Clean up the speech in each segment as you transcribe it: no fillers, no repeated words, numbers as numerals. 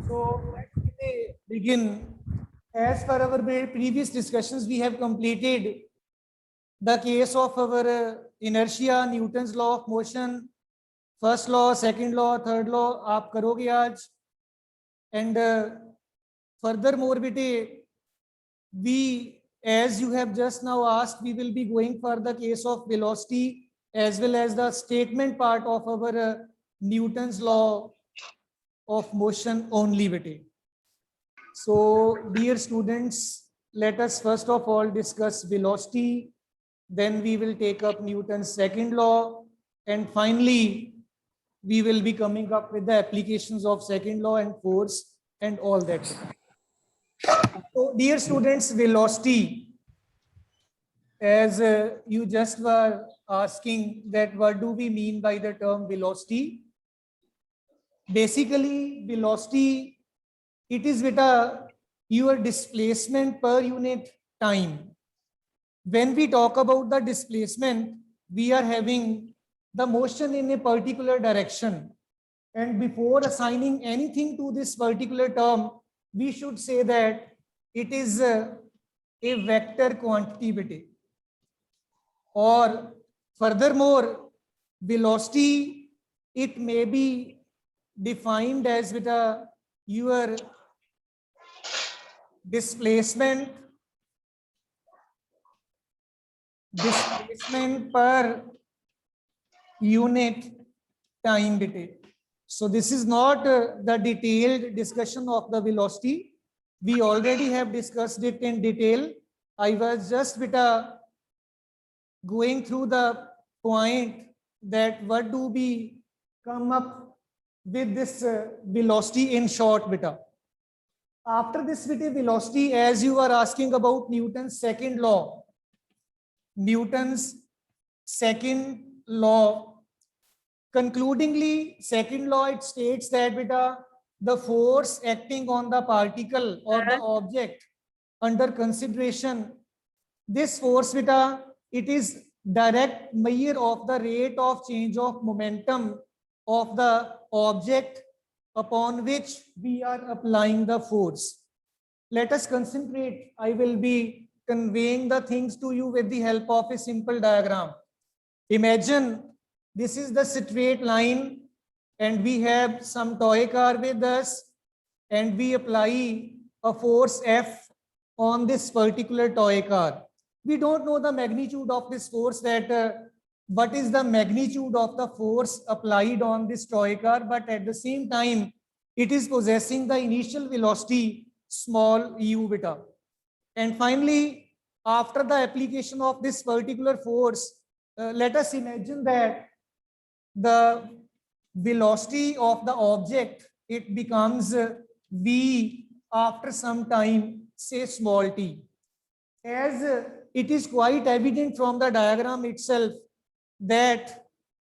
So let's begin. As per our previous discussions, we have completed the case of our inertia, Newton's law of motion, first law, second law, third law. आप करोगे आज. And furthermore, bete, we, as you have just now asked, we will be going for the case of velocity as well as the statement part of our Newton's law of motion only, bete. So, dear students, let us first of all discuss velocity. Then we will take up Newton's second law. And finally, we will be coming up with the applications of second law and force and all that. So, dear students, velocity, as you just were asking that what do we mean by the term velocity? Basically, velocity, it is with your displacement per unit time. When we talk about the displacement, we are having the motion in a particular direction. And before assigning anything to this particular term, we should say that it is a vector quantity. Or furthermore, velocity, it may be defined as with your displacement per unit time detail. So this is not the detailed discussion of the velocity. We already have discussed it in detail. I was just going through the point that what do we come up with this velocity in short beta. After this velocity, as you are asking about Newton's second law, concludingly, second law, it states that the force acting on the particle or the object under consideration, this force it is direct measure of the rate of change of momentum of the object upon which we are applying the force. Let us concentrate. I will be conveying the things to you with the help of a simple diagram. Imagine this is the straight line and we have some toy car with us and we apply a force F on this particular toy car. We don't know the magnitude of this force, that what is the magnitude of the force applied on this toy car, but at the same time, it is possessing the initial velocity small u beta. And finally, after the application of this particular force, let us imagine that the velocity of the object, it becomes v after some time, say small t. As it is quite evident from the diagram itself that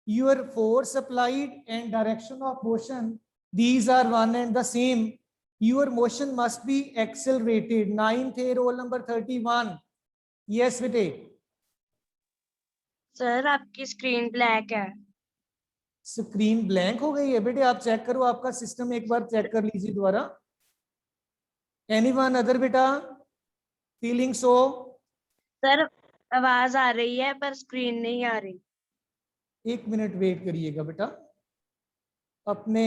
your force applied and direction of motion, these are one and the same. Your motion must be accelerated. 9th A, roll number 31. Yes, bete. Sir आपकी screen black है. Screen blank हो गई है बेटे, आप check करो, आपका system एक बार चेक कर लीजिए दोबारा. एनीवन अदर बेटा फीलिंग सो? सर आवाज आ रही है पर स्क्रीन नहीं आ रही. एक मिनट वेट करिएगा बेटा. अपने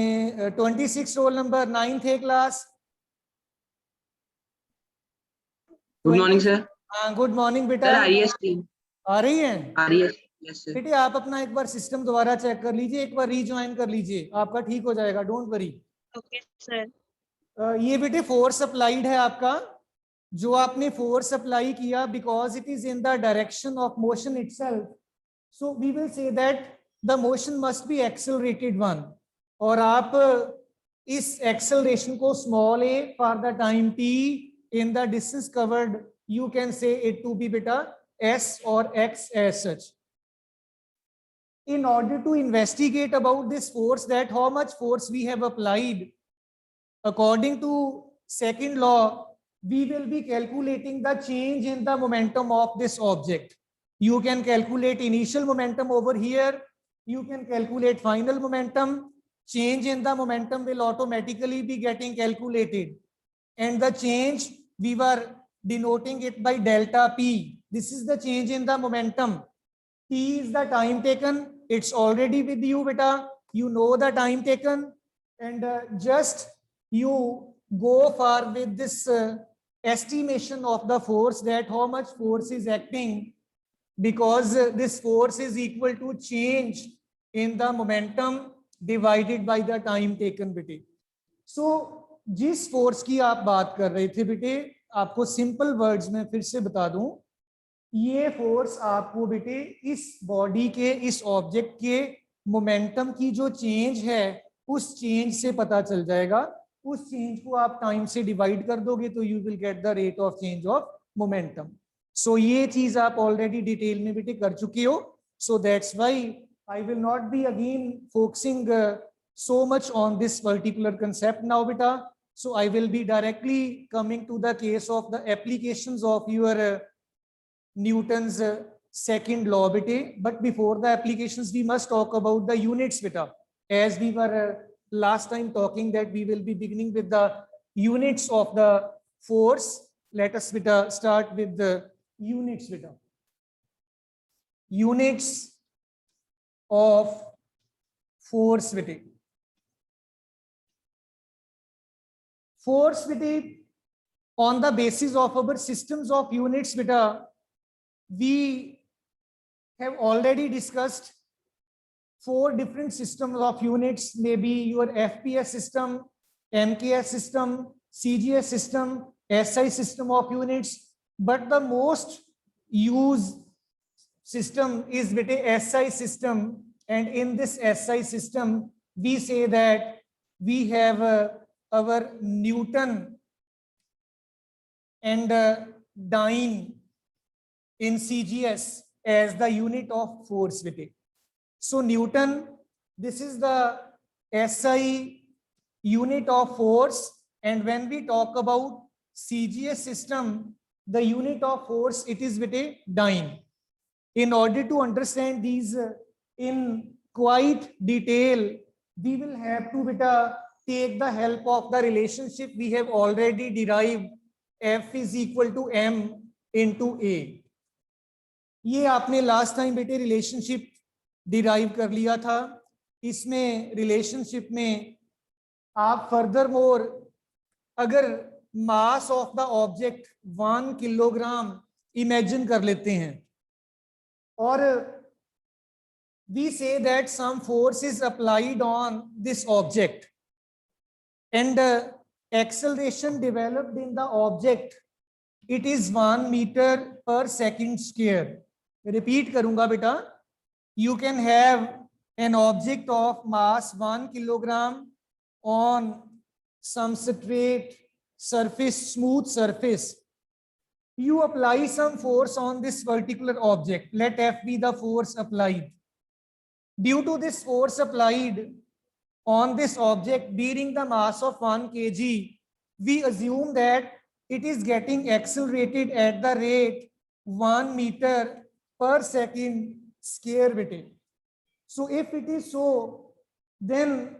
26 roll number 9th A class. Good morning sir. हाँ गुड मॉर्निंग बेटा. सर आ रही है स्क्रीन? आ रही है? आ रही है. Yes sir. बेटे आप अपना एक बार सिस्टम दोबारा चेक कर लीजिए, एक बार रीज्वाइन कर लीजिए, आपका ठीक हो जाएगा, डोंट वरी. Okay sir. ये बेटे फोर्स अप्लाइड है आपका, जो आपने फोर्स अप्लाई किया because it is in the direction of motion itself, so we will say that the motion must be accelerated one. और आप इस एक्सेलरेशन को small a for the time t in the distance covered, you can say it to be beta s or x as such. In order to investigate about this force, that how much force we have applied, according to second law, we will be calculating the change in the momentum of this object. You can calculate initial momentum over here. You can calculate final momentum. change in the momentum will automatically be getting calculated, and the change we were denoting it by delta P. This is the change in the momentum. T is the time taken. It's already with you, beta. You know the time taken, and just you go far with this estimation of the force, that how much force is acting, because this force is equal to change in the momentum divided by the time taken, बेटे. So जिस force की आप बात कर रहे थे बेटे, आपको सिंपल वर्ड्स में फिर से बता दूं, ये फोर्स आपको बेटे इस बॉडी के, इस ऑब्जेक्ट के मोमेंटम की जो चेंज है उस चेंज से पता चल जाएगा. उस चेंज को आप टाइम से डिवाइड कर दोगे तो you will get the rate of change of momentum. So ये चीज आप ऑलरेडी डिटेल में बेटे कर चुके हो. So that's why I will not be again focusing so much on this particular concept now, beta. So I will be directly coming to the case of the applications of your Newton's second law, beta. But before the applications, we must talk about the units, beta. As we were last time talking that we will be beginning with the units of the force. Let us, beta, start with the units, beta. Units of force, beta. Force, beta, on the basis of our systems of units, beta, we have already discussed 4 different systems of units, maybe your FPS system, MKS system, CGS system, SI system of units, but the most used system is beta SI system, and in this SI system we say that we have our Newton and dyne in CGS as the unit of force, beta. So Newton, this is the SI unit of force, and when we talk about CGS system, the unit of force, it is beta dyne. In order to understand these in quite detail, we will have to beta take the help of the relationship we have already derived, F is equal to M into A. ये आपने last time बेटे relationship derive कर लिया था. इसमें relationship में आप further more अगर mass of the object 1 kilogram imagine कर लेते हैं, और we say that some force is applied on this object, and acceleration developed in the object, it is 1 meter per second square. Repeat karunga beta. You can have an object of mass 1 kilogram on some straight surface, smooth surface. You apply some force on this particular object. Let F be the force applied. Due to this force applied on this object bearing the mass of 1 kg, we assume that it is getting accelerated at the rate 1 meter per second square beta. So if it is so, then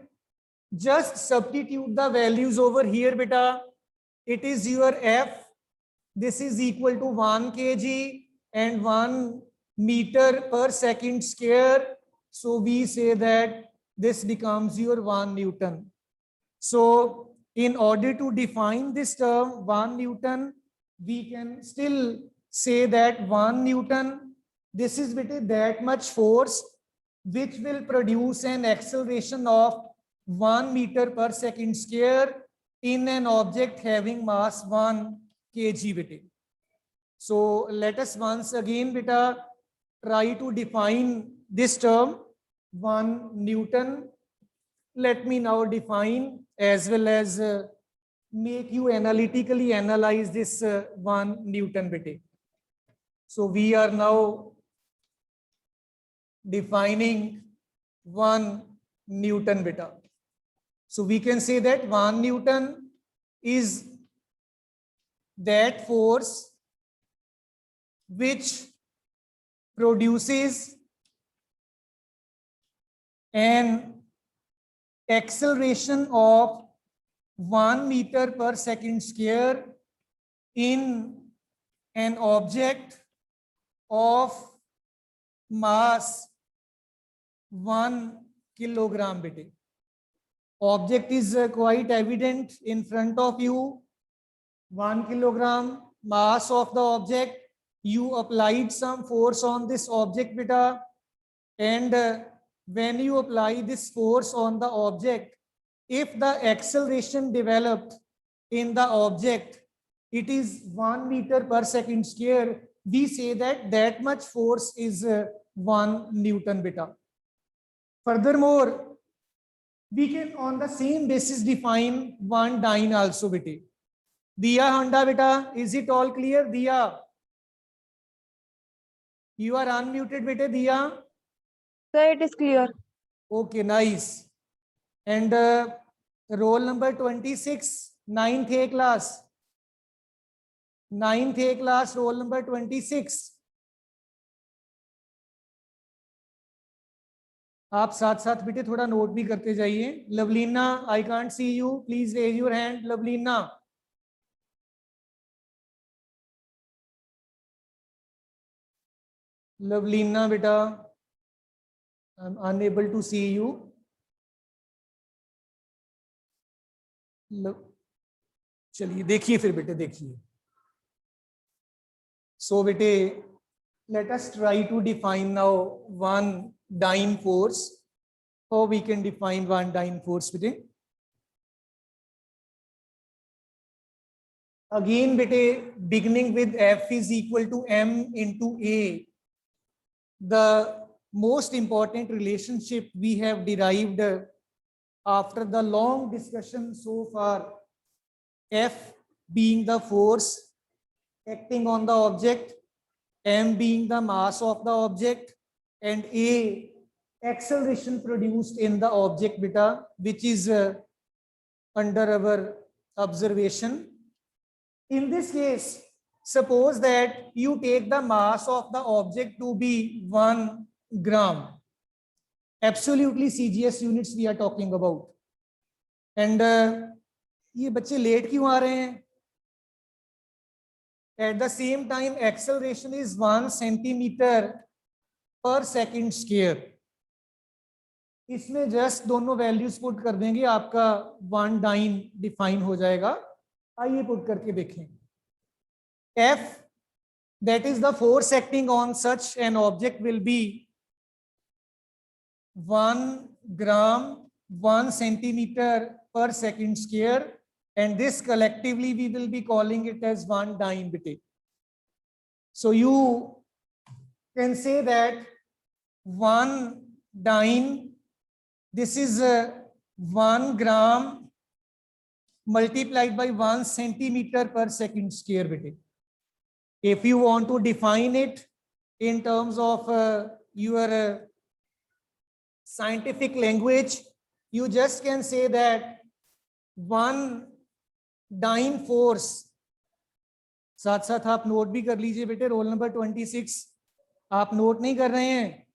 just substitute the values over here beta. It is your F. This is equal to 1 kg and 1 meter per second square. So we say that this becomes your 1 Newton. So in order to define this term 1 Newton, we can still say that 1 Newton, this is that much force which will produce an acceleration of 1 meter per second square in an object having mass 1 kg beta. So let us once again beta try to define this term 1 Newton. Let me now define as well as make you analytically analyze this 1 Newton beta. So we are now defining 1 Newton beta. So we can say that 1 Newton is that force which produces an acceleration of 1 meter per second square in an object of mass 1 kilogram bete. Object is quite evident in front of you. 1 kilogram mass of the object. You applied some force on this object beta, and when you apply this force on the object, if the acceleration developed in the object, it is 1 meter per second square, we say that that much force is 1 Newton beta. Furthermore, we can on the same basis define one dyne also beta. Diya Honda beta, is it all clear? Diya, you are unmuted beta. Diya. Sir, it is clear. Okay, nice. And roll number 26, 9th A class. 9th A class, roll number 26. आप साथ साथ बेटे थोड़ा note भी करते जाइए. Lovelina, I can't see you, please raise your hand. Lovelina, Lovelina बेटा, I am unable to see you. चलिए देखिए फिर बेटे, देखिए. सो बेटे, let us try to define now one dyne force. How we can define one dyne force bete? Again bete, beginning with F is equal to M into A. The most important relationship we have derived after the long discussion so far, F being the force acting on the object, M being the mass of the object, and A acceleration produced in the object beta, which is under our observation. In this case, suppose that you take the mass of the object to be 1 gram. Absolutely CGS units we are talking about. And ये बच्चे late क्यों आ रहे हैं? At the same time, acceleration is 1 centimeter per second square. इसमें just दोनों values put कर देंगे, आपका वन डाइन डिफाइन हो जाएगा. आइए पुट करके देखें. F, that is the force acting on such an object, will be 1 gram 1 centimeter per second square, and this collectively we will be calling it as 1 dyne beta. So you can say that 1 dyne, this is 1 gram multiplied by 1 centimeter per second square beta. If you want to define it in terms of your scientific language, you just can say that 1 dyne force. साथ साथ आप note भी कर लीजिए बेटे. Roll number 26, आप note नहीं कर रहे हैं?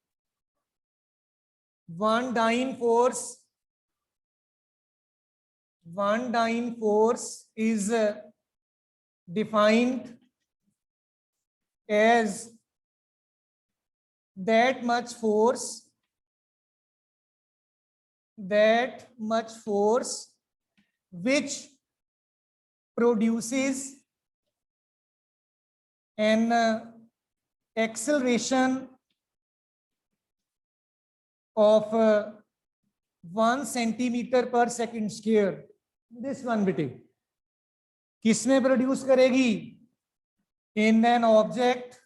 1 dyne force is defined as that much force which produces an acceleration of 1 centimeter per second square. This one bit किसमें प्रोड्यूस करेगी? In an object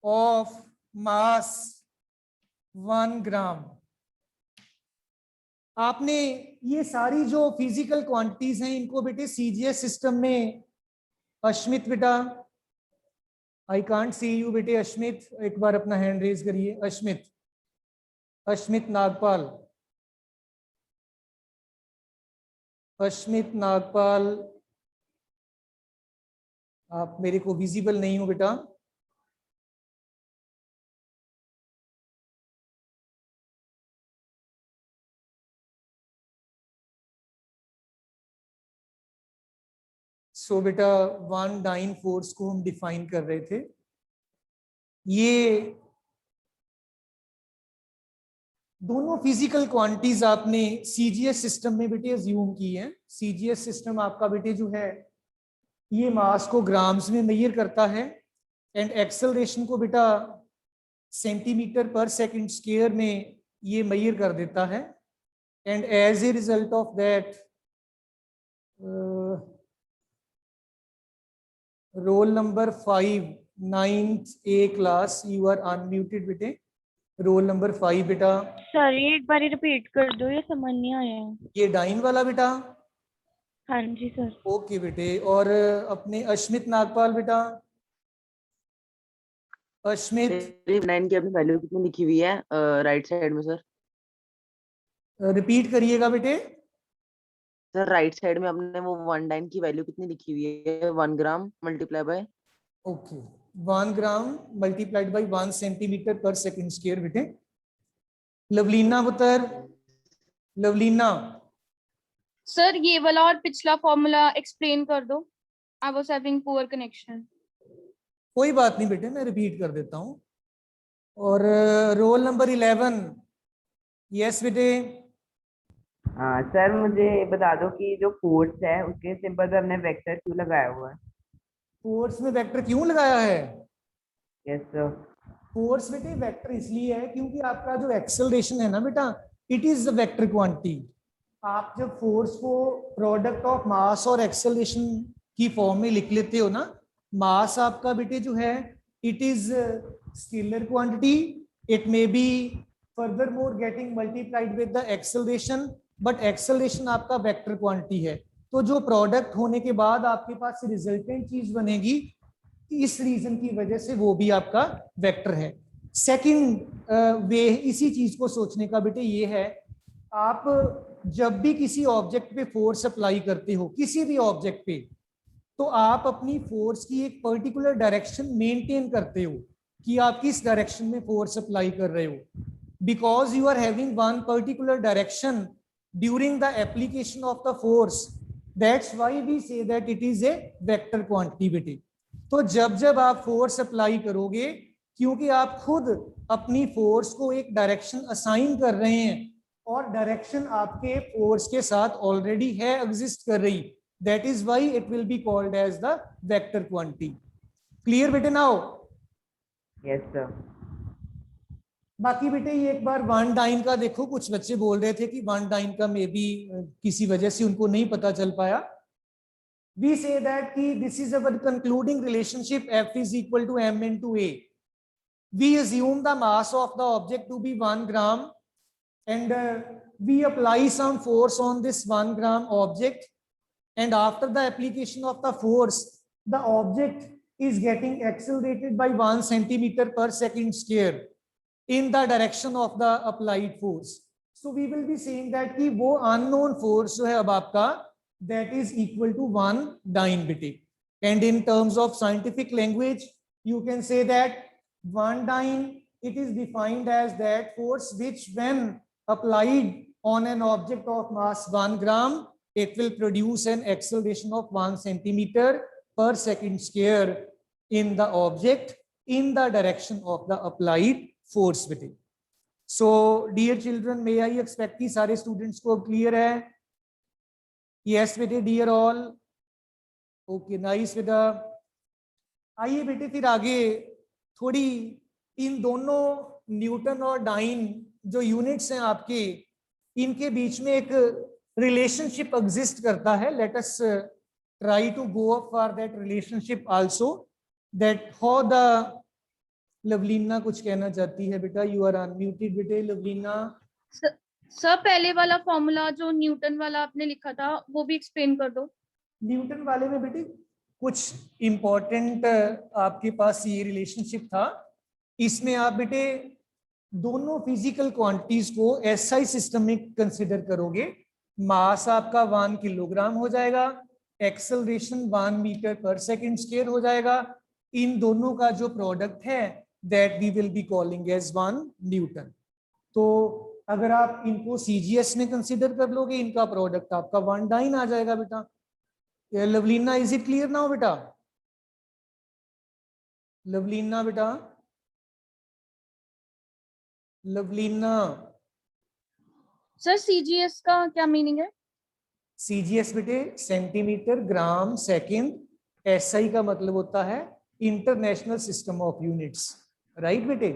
of mass 1 gram. आपने ये सारी जो फिजिकल क्वांटिटीज हैं इनको बेटे सीजीएस सिस्टम में, अश्मित बेटा, आई कांट सी यू बेटे. अश्मित, एक बार अपना हैंड रेज करिए. अश्मित नागपाल, आप मेरे को विजिबल नहीं हो बेटा. सो बेटा वन डाइन फोर्स को हम डिफाइन कर रहे थे। ये दोनों फिजिकल क्वांटिटीज आपने सीजीएस सिस्टम में बेटे अज्यूम की है। सीजीएस सिस्टम आपका बेटे जो है ये मास को ग्राम्स में मेजर करता है एंड एक्सेलरेशन को बेटा सेंटीमीटर पर सेकंड स्क्वायर में ये मेजर कर देता है। And as a result of that roll number 5 9th A class, you are unmuted बेटे। रोल नंबर 5 बेटा। सर ये एक बार रिपीट कर दो, ये समझ नहीं आया। ये डाइन वाला बेटा। हाँ जी सर। ओके बेटे। और अपने अश्मित नागपाल बेटा। अश्मित नाइन की अपनी वैल्यू कितनी लिखी हुई है राइट साइड में सर? रिपीट करिएगा बेटे। सर राइट साइड में अपने वो 1 की वैल्यू कितनी लिखी हुई है? 1 gram multiply by. Okay 1 gram multiplied by 1 centimetre per second square बेटे। लवलीना पुत्र, लवलीना। सर ये वाला और पिछला फॉर्मूला एक्सप्लेन कर दो। I was having poor connection. कोई बात नहीं बेटे, मैं रिपीट कर देता हूँ। और रोल नंबर 11। यस बेटे। सर मुझे बता दो कि जो फोर्स है उसके सिंबल पे हमने वेक्टर क्यों लगाया हुआ है? फोर्स में वेक्टर क्यों लगाया है? Yes sir. फोर्स बेटे वेक्टर इसलिए है क्योंकि आपका जो एक्सेलरेशन है ना बेटा, it is the vector quantity. आप जब फोर्स को प्रोडक्ट ऑफ मास और एक्सेलरेशन की फॉर्म में लिख लेते हो ना, मास आपका बेटे जो है it is scalar quantity, it may be further more getting multiplied with the acceleration, but acceleration आपका वेक्टर क्वांटिटी है। तो जो प्रोडक्ट होने के बाद आपके पास रिजल्टेंट चीज बनेगी, इस रीजन की वजह से वो भी आपका वेक्टर है। सेकंड वे इसी चीज को सोचने का बेटे ये है, आप जब भी किसी ऑब्जेक्ट पे फोर्स अप्लाई करते हो, किसी भी ऑब्जेक्ट पे, तो आप अपनी फोर्स की एक पर्टिकुलर डायरेक्शन मेंटेन करते हो कि आप किस डायरेक्शन में फोर्स अप्लाई कर रहे हो। Because you are having one particular direction during the application of the force, that's why we say that it is a vector quantity बेटे। तो जब जब आप फोर्स अप्लाई करोगे, क्योंकि आप खुद अपनी फोर्स को एक डायरेक्शन असाइन कर रहे हैं और डायरेक्शन आपके फोर्स के साथ ऑलरेडी है, एग्जिस्ट कर रही, that is why it will be called as the vector quantity. Clear बेटे नाउ? Yes sir. बाकी बेटे ये एक बार वन डाइन का देखो, कुछ बच्चे बोल रहे थे कि वन डाइन का मे बी किसी वजह से उनको नहीं पता चल पाया। We say that this is our concluding relationship, F is equal to m into A. We assume the mass of the object to be 1 gram and we apply some force on this 1 gram object, and after the application of the force, the object is getting accelerated by 1 centimeter per second square in the direction of the applied force. So we will be saying that कि वो unknown force जो है अब आपका, that is equal to 1 dyne beta. And in terms of scientific language, you can say that 1 dyne, it is defined as that force which when applied on an object of mass 1 gram, it will produce an acceleration of 1 centimeter per second square in the object in the direction of the applied force beta. So dear children, may I expect कि सारे students को clear है? Yes बेटे, dear all. Okay nice बेटा। आइए बेटे फिर आगे थोड़ी इन दोनों न्यूटन और डाइन जो यूनिट्स हैं आपके, इनके बीच में एक रिलेशनशिप एग्जिस्ट करता है। Let us try to go up for that relationship also, that how the Lovlina कुछ कहना चाहती है बेटा। यू आर अनम्यूटेड बेटे लवलीना। सर पहले वाला फॉर्मूला जो न्यूटन वाला आपने लिखा था वो भी एक्सप्लेन कर दो। न्यूटन वाले में बेटे कुछ इंपॉर्टेंट आपके पास ये रिलेशनशिप था। इसमें आप बेटे दोनों फिजिकल क्वांटिटीज को एसआई सिस्टम में कंसिडर करोगे। मास आपका 1 किलोग्राम हो जाएगा, acceleration 1 metre per second square हो जाएगा। इन दोनों का जो प्रोडक्ट है that we will be calling as 1 newton. तो अगर आप इनको सीजीएस में कंसीडर कर लोगे, इनका प्रोडक्ट आपका 1 डाइन आ जाएगा बेटा। Lavlina, is it clear now beta? Lavlina beta, Lavlina. Sir CGS का क्या मीनिंग है? CGS बेटे सेंटीमीटर ग्राम सेकंड, SI का मतलब होता है international system of units, right बेटे?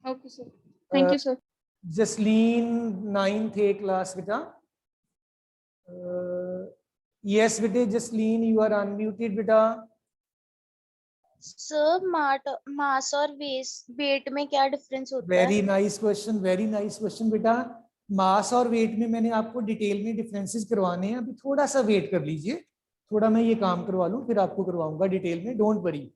Okay sir, thank you sir. Jasleen 9th A class बेटा. यस बेटे जसलीन, यू आर अनम्यूटेड बेटा. सर मास और वेट में क्या डिफरेंस होता है? Very nice question, very nice question बेटा. मास और वेट में मैंने आपको डिटेल में डिफरेंसेस करवाने हैं, अभी थोड़ा सा वेट कर लीजिए, थोड़ा मैं ये काम करवा लूं फिर आपको करवाऊंगा डिटेल में, डोंट वरी.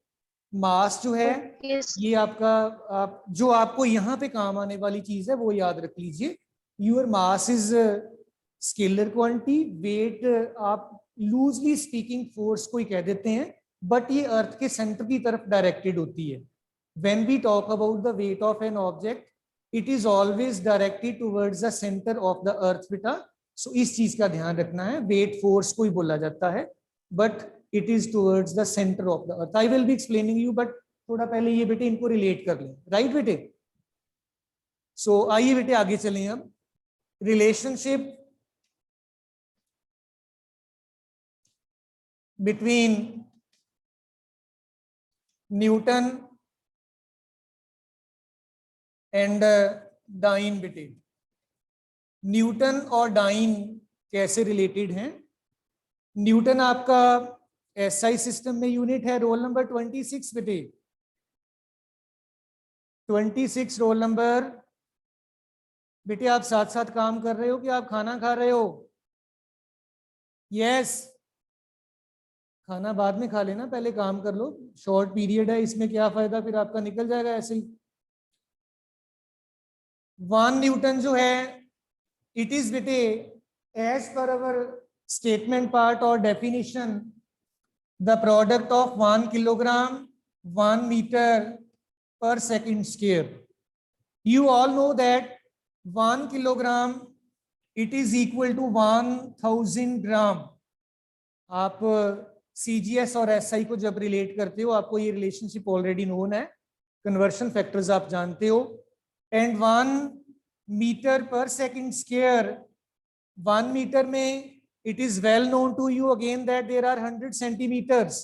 मास जो है ये आपका जो आपको यहाँ पे काम आने वाली चीज है वो याद रख लीजिए. Your mass is scalar quantity, weight आप लूजली स्पीकिंग फोर्स को ही कह देते हैं, बट ये अर्थ के सेंटर की तरफ डायरेक्टेड होती है. When we talk about the weight of an object, it is always directed towards the centre of the earth बेटा. सो इस चीज का ध्यान रखना है, वेट फोर्स को ही बोला जाता है, but it is towards the centre of the earth. I will be explaining you, but थोड़ा पहले ये बेटे इनको रिलेट कर लें, राइट बेटे? सो आइए बेटे आगे चलें. अब relationship between newton and dyne बेटे. न्यूटन और डाइन कैसे रिलेटेड हैं? न्यूटन आपका SI सिस्टम में यूनिट है, रोल नंबर 26 बेटे. 26 रोल नंबर. बेटे आप साथ साथ काम कर रहे हो कि आप खाना खा रहे हो? यस, खाना बाद में खा लेना, पहले काम कर लो, शॉर्ट पीरियड है, इसमें क्या फायदा, फिर आपका निकल जाएगा ऐसे ही. 1 न्यूटन जो है, इट इज बेटे as per our statement part और definition the product of 1 kilogram 1 metre per second square. You all know that 1 kilogram it is equal to 1000 ग्राम. आप CGS और SI को जब रिलेट करते हो आपको ये रिलेशनशिप ऑलरेडी नोन है, कन्वर्शन फैक्टर्स आप जानते हो. And 1 metre per second square, 1 metre में it is well known to you again that there are 100 centimeters,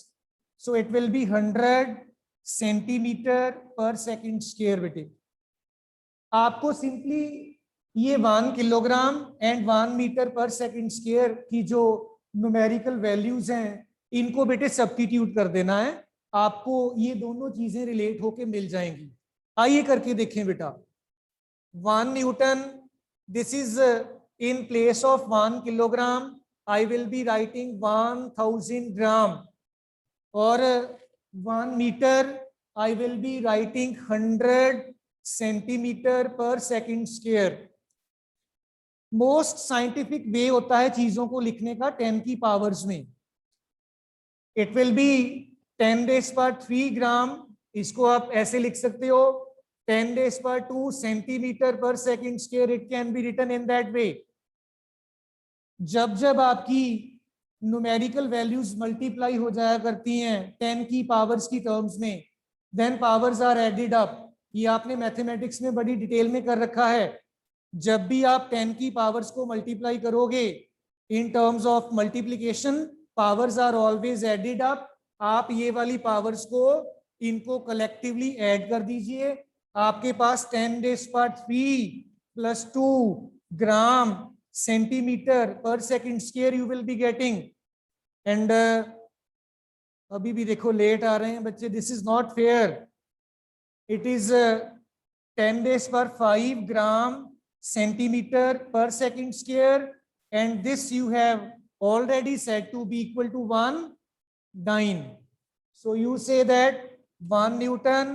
so it will be 100 centimetre per second square बेटे. आपको सिंपली ये 1 kilogram and 1 metre per second square की जो numerical values हैं इनको बेटे substitute कर देना है, आपको ये दोनों चीजें रिलेट होके मिल जाएंगी. आइए करके देखें बेटा. 1 newton, this is in place of 1 kilogram I will be writing 1000 gram, और 1 metre I will be writing 100 centimetre per second square. Most scientific way होता है चीजों को लिखने का 10 की पावर्स में. इट विल बी 10⁻³ ग्राम, इसको आप ऐसे लिख सकते हो 10⁻² centimetre per second square. It can be written in that way. जब जब आपकी न्यूमेरिकल वैल्यूज मल्टीप्लाई हो जाया करती हैं 10 की पावर्स की टर्म्स में, then powers are added up. ये आपने मैथमेटिक्स में बड़ी डिटेल में कर रखा है. जब भी आप 10 की पावर्स को मल्टीप्लाई करोगे in terms of multiplication, powers are always added up. आप ये वाली पावर्स को इनको कलेक्टिवली ऐड कर दीजिए, आपके पास 10⁻³ + 2 gram centimetre per second square you will be getting. And अभी भी देखो लेट आ रहे हैं बच्चे, this is not fair. It is 10⁵ gram centimetre per second square, and this you have already said to be equal to 1 dyne. So you say that 1 Newton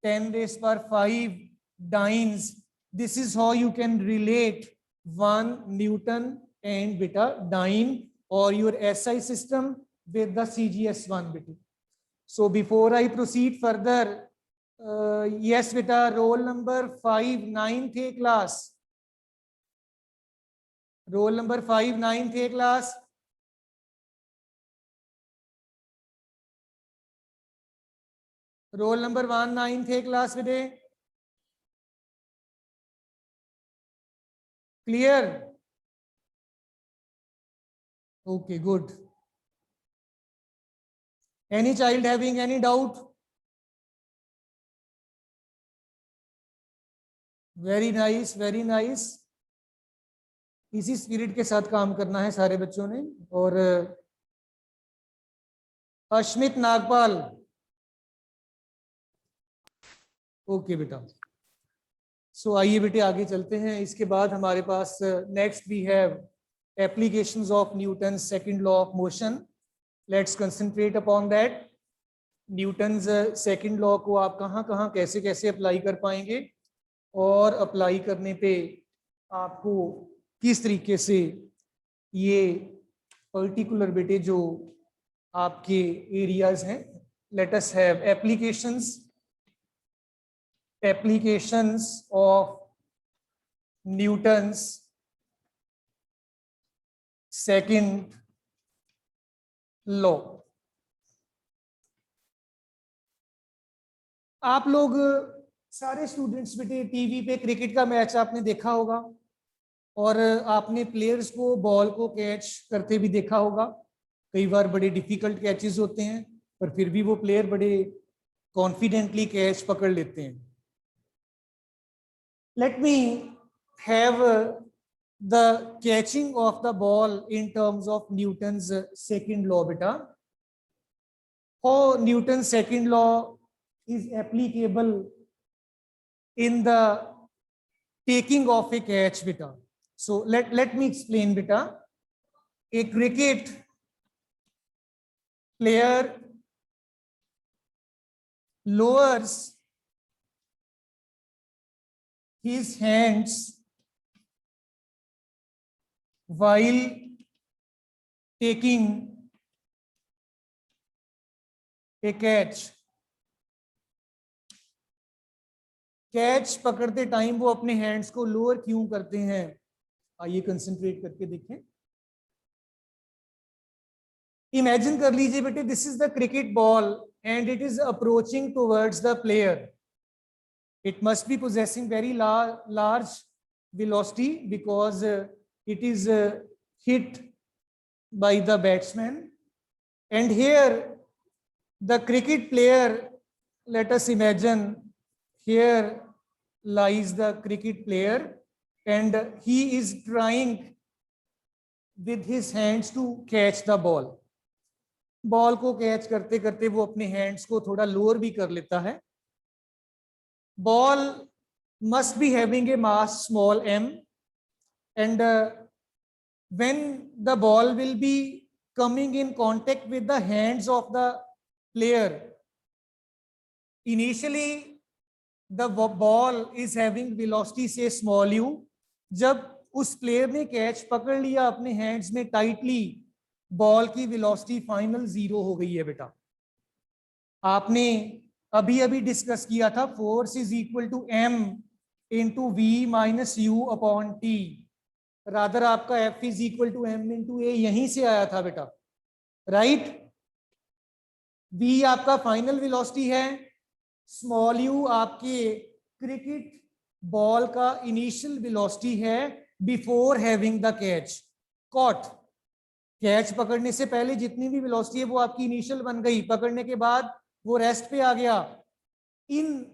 10⁵ dynes. This is how you can relate 1 Newton and beta dyne or your SI system with the CGS1 beta. So before I proceed further, yes beta, roll number 5 9th A class. Roll number 5 9th A class. Roll number 1 9 थे class बेटे, clear? Okay good. Any child having any doubt? Very nice, very nice. इसी spirit के साथ काम करना है सारे बच्चों ने. और अश्मित नागपाल, ओके बेटा. सो आइए बेटे आगे चलते हैं. इसके बाद हमारे पास next we have applications of Newton second law of motion. Let's concentrate upon that. Newton's second law को आप कहाँ कहाँ कैसे कैसे अप्लाई कर पाएंगे, और अप्लाई करने पे आपको किस तरीके से ये पर्टिकुलर बेटे जो आपके एरियाज हैं. Let us have applications of Newton's second law. आप लोग सारे स्टूडेंट्स बेटे टीवी पे क्रिकेट का मैच आपने देखा होगा, और आपने प्लेयर्स को बॉल को कैच करते भी देखा होगा. कई बार बड़े डिफिकल्ट कैचेस होते हैं, पर फिर भी वो प्लेयर बड़े कॉन्फिडेंटली कैच पकड़ लेते हैं. Let me have the catching of the ball in terms of Newton's second law बेटा. How Newton second law is applicable in the taking of a catch beta. So let me explain beta. A cricket player lowers his hands while taking a catch. Catch पकड़ते time वो अपने hands को lower क्यों करते हैं? आइए concentrate करके देखें. इमेजिन कर लीजिए बेटे, this is the cricket ball and it is approaching towards the player. It must be possessing very large velocity because it is hit by the batsman. And here the cricket player, let us imagine, here lies the cricket player and he is trying with his hands to catch the ball. Ball को catch करते करते वो अपने hands को थोड़ा lower भी कर लेता है. Ball must be having a mass small m and when the ball will be coming in contact with the hands of the player, initially the ball is having velocity say small u. जब उस player ने catch पकड़ लिया अपने hands में tightly, ball की velocity final 0 हो गई है बेटा. आपने अभी अभी डिस्कस किया था force is equal to m into we minus you upon T. Rather आपका f is equal to m into A यहीं से आया था बेटा, राइट? v आपका फाइनल वेलोसिटी है, स्मॉल यू आपके क्रिकेट बॉल का इनिशियल वेलोसिटी है before having the catch caught. Catch पकड़ने से पहले जितनी भी वेलोसिटी है वो आपकी इनिशियल बन गई, पकड़ने के बाद वो रेस्ट पे आ गया. इन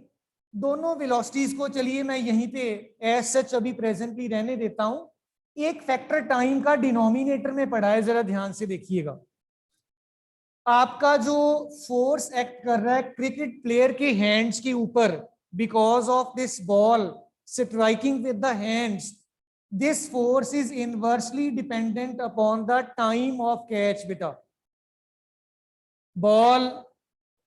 दोनों वेलोसिटीज को चलिए मैं यहीं पे एज सच अभी प्रेजेंटली रहने देता हूं. एक फैक्टर टाइम का डिनोमिनेटर में पढ़ा है, जरा ध्यान से देखिएगा. आपका जो फोर्स एक्ट कर रहा है क्रिकेट प्लेयर के हैंड्स के ऊपर because of this ball striking with the hands, this force is inversely dependent upon the time of catch बेटा. बॉल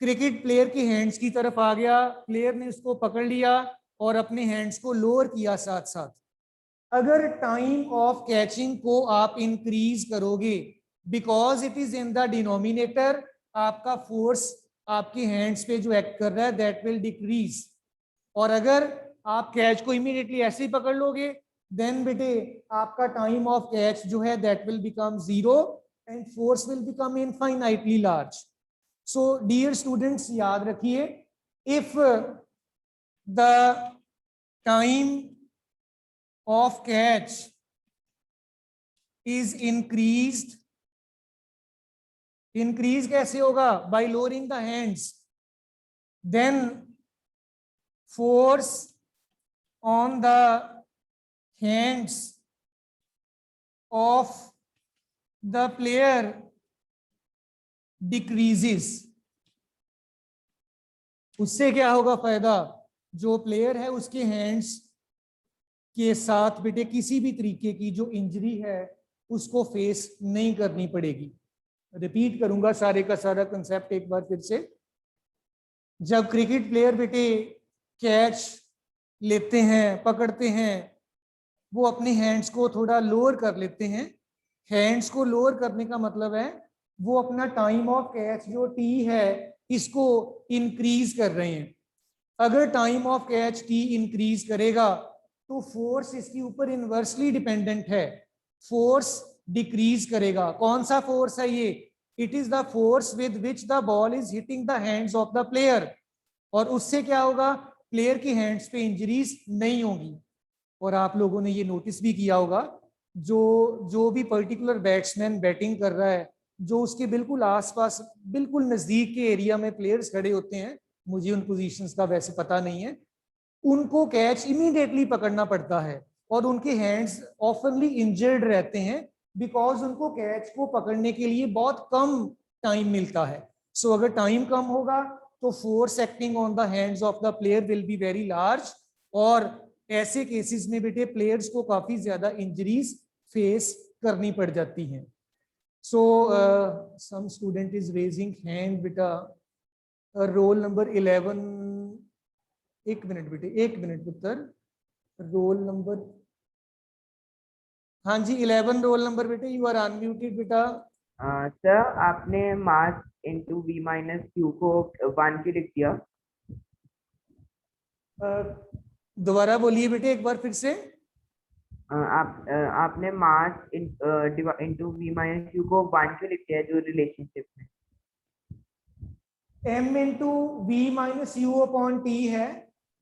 क्रिकेट प्लेयर के हैंड्स की तरफ आ गया, प्लेयर ने उसको पकड़ लिया और अपने हैंड्स को लोअर किया साथ साथ. अगर टाइम ऑफ कैचिंग को आप इंक्रीज करोगे because it is in the denominator, आपका फोर्स आपके हैंड्स पे जो एक्ट कर रहा है दैट विल डिक्रीज. और अगर आप कैच को इमीडिएटली ऐसे ही पकड़ लोगे देन बेटे आपका टाइम ऑफ कैच जो है that will become 0 and force will become infinitely large. So dear students, याद रखिए if the time of catch is increased, increase कैसे होगा? by lowering the hands, then force on the hands of the player decreases. उससे क्या होगा फायदा? जो player है उसके हैंड्स के साथ बेटे किसी भी तरीके की जो इंजरी है उसको फेस नहीं करनी पड़ेगी. रिपीट करूंगा सारे का सारा कंसेप्ट एक बार फिर से. जब क्रिकेट प्लेयर बेटे कैच लेते हैं, पकड़ते हैं, वो अपने हैंड्स को थोड़ा लोअर कर लेते हैं. हैंड्स को लोअर करने का मतलब है वो अपना टाइम ऑफ कैच जो टी है इसको इंक्रीज कर रहे हैं. अगर time of catch t increase करेगा तो फोर्स इसके ऊपर इनवर्सली डिपेंडेंट है. फोर्स डिक्रीज करेगा. कौन सा फोर्स है ये? It is the force with which the ball is hitting the hands of the player. और उससे क्या होगा? प्लेयर की हैंड्स पे इंजरीज नहीं होंगी. और आप लोगों ने ये नोटिस भी किया होगा, जो भी पर्टिकुलर बैट्समैन बैटिंग कर रहा है, जो उसके बिल्कुल आसपास बिल्कुल नजदीक के एरिया में प्लेयर्स खड़े होते हैं, मुझे उन पोजीशंस का वैसे पता नहीं है, उनको कैच इमीडिएटली पकड़ना पड़ता है और उनके हैंड्स ऑफनली इंजर्ड रहते हैं बिकॉज उनको कैच को पकड़ने के लिए बहुत कम टाइम मिलता है. सो अगर टाइम कम होगा तो force acting on the hands of the player will be very large. और ऐसे केसेस में बेटे प्लेयर्स को काफी ज्यादा इंजरीज फेस करनी पड़ जाती हैं. So some student is raising hand बेटा. Roll number 11. एक मिनट बेटे, एक मिनट पुत्र. रोल नंबर, हाँ जी 11 रोल नंबर बेटे. यू आर अनम्यूटेड बेटा. सर आपने mass into we minus q को 1 क्यों लिख दिया? दोबारा बोलिए बेटे एक बार फिर से. आपने mass into we minus q को 1 क्यों लिख दिया जो रिलेशनशिप में? m into we minus you upon t है.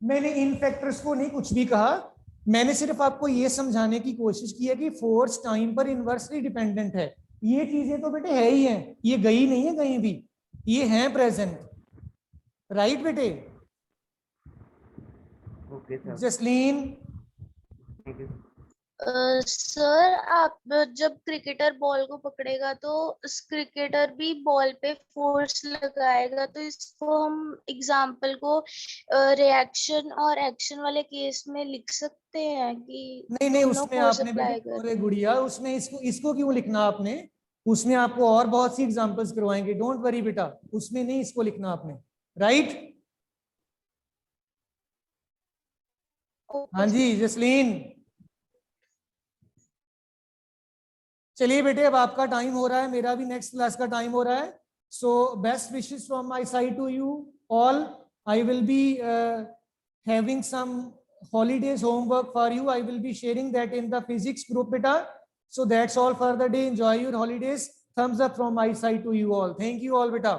मैंने इन फैक्टर्स को नहीं कुछ भी कहा, मैंने सिर्फ आपको ये समझाने की कोशिश की है कि फोर्स टाइम पर इनवर्सली डिपेंडेंट है. ये चीजें तो बेटे है ही हैं, ये गई नहीं है कहीं भी, ये हैं प्रेजेंट. राइट बेटे? Okay sir, Jasleen. Thank you. Sir आप जब क्रिकेटर बॉल को पकड़ेगा तो उस क्रिकेटर भी बॉल पे फोर्स लगाएगा, तो इसको हम एग्जाम्पल को रिएक्शन और एक्शन वाले केस में लिख सकते हैं कि नहीं नहीं, दोनों उसमें force आपने apply बेटे, कर अरे रहे हैं। गुड़िया, उसमें इसको क्यों लिखना आपने? उसमें आपको और बहुत सी एग्जांपल्स करवाएंगे, डोंट वरी बेटा, उसमें नहीं इसको लिखना आपने. राइट? हाँ जी जसलीन. चलिए बेटे, अब आपका टाइम हो रहा है, मेरा भी नेक्स्ट क्लास का टाइम हो रहा है. So best wishes from my side to you all. I will be having some holidays homework for you. I will be sharing that in the physics group beta. So that's all for the day. Enjoy your holidays. Thumbs up from my side to you all. Thank you all beta.